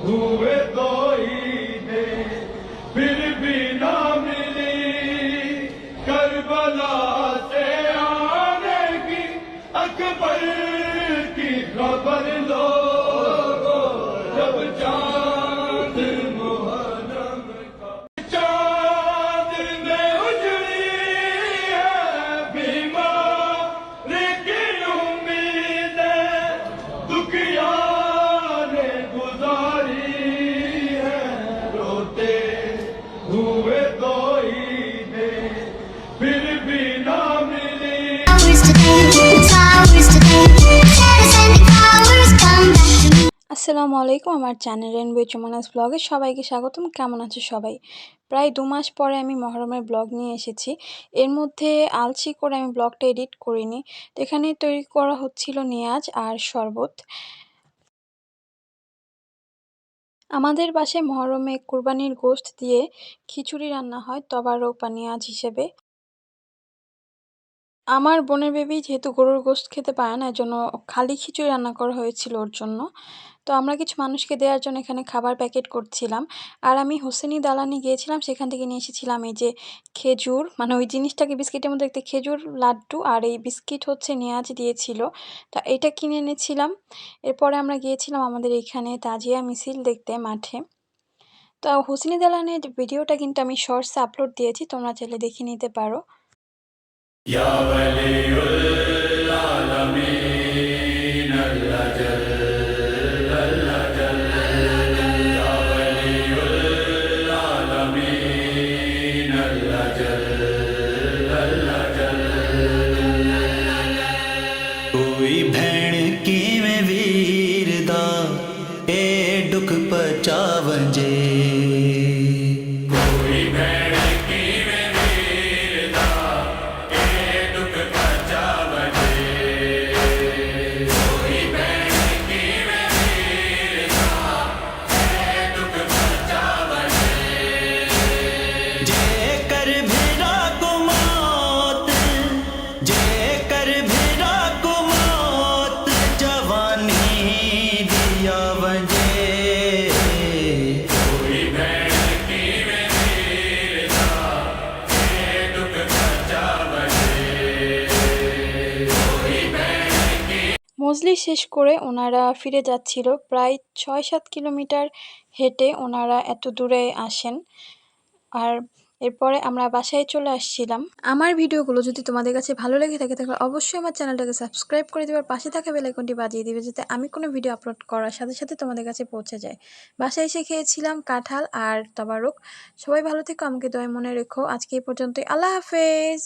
हुए तो ईदे फिर भी ना मिली करबला से आने की अकबर की खबर लो जब चांद मुहर्रम का चांद में उजड़ी है बीमार की उम्मीदें दुखियार ने गुजारी है रोते हुए तो ईदें फिर भी ना मिली। আসসালামু আলাইকুম আমার চ্যানেল রেনবো চুমনাস ব্লগে সবাইকে স্বাগতম। কেমন আছো সবাই? প্রায় 2 মাস পরে আমি মহরমের ব্লগ নিয়ে এসেছি। এর মধ্যে আলসি করে আমি ব্লগটা এডিট করিনি। তো এখানে তৈরি করা হচ্ছিল নেয়াজ আর শরবত। আমাদের বাসায় মহরমে কুরবানির গোশত দিয়ে খিচুড়ি রান্না হয় তবারক বা নেয়াজ হিসেবে। আমার বোনের বেবি যেহেতু গরুর গোশত খেতে পারে না, এজন্য খালি খিচুড়ি রান্না করা হয়েছিল ওর জন্য। তো আমরা কিছু মানুষকে দেওয়ার জন্য এখানে খাবার প্যাকেট করছিলাম। আর আমি হোসেনি দালানে গিয়েছিলাম, সেখান থেকে নিয়ে এসেছিলাম এই যে খেজুর, মানে ওই জিনিসটাকে বিস্কিটের মধ্যে দেখতে খেজুর লাড্ডু, আর এই বিস্কিট হচ্ছে নেয়াজ দিয়েছিল। তো এটা কিনে এনেছিলাম। এরপরে আমরা গিয়েছিলাম আমাদের এইখানে তাজিয়া মিছিল দেখতে মাঠে। তো হোসেনি দালানের ভিডিওটা কিন্তু আমি শর্টসে আপলোড দিয়েছি, তোমরা চাইলে দেখে নিতে পারো। या वलीउल आलमीन अल्लाह जल अल्लाह जल या वलीउल आलमीन अल्लाह जल अल्लाह जल। कोई भैण किवें वीर दा ए दुख पचावंजे कोई भैण किवें वीर दा ए दुख पचावजे कोई भैण किवें वीर दा ए दुख पचावजे। जे कर भिरा को मौत जे कर भिरा को मौत जवानी दिया वंजे कोई भैण किवें वीर दा ए दुख पचावजे कोई भैण মজলিস শেষ করে ওনারা ফিরে যাচ্ছিল। প্রায় 6-7 কিলোমিটার হেঁটে ওনারা এত দূরে আসেন। আর এরপরে আমরা বাসায় চলে আসছিলাম। আমার ভিডিওগুলো যদি তোমাদের কাছে ভালো লেগে থাকে তাহলে অবশ্যই আমার চ্যানেলটাকে সাবস্ক্রাইব করে দেবে, আর পাশে থাকা বেল আইকনটি বাজিয়ে দিবে যাতে আমি কোনো ভিডিও আপলোড করার সাথে সাথে তোমাদের কাছে পৌঁছে যায়। বাসায় এসে খেয়েছিলাম কাঁঠাল আর তবারক। সবাই ভালো থেকো, আমাকে দয়া মনে রেখো। আজকে এই পর্যন্তই। আল্লাহ হাফেজ।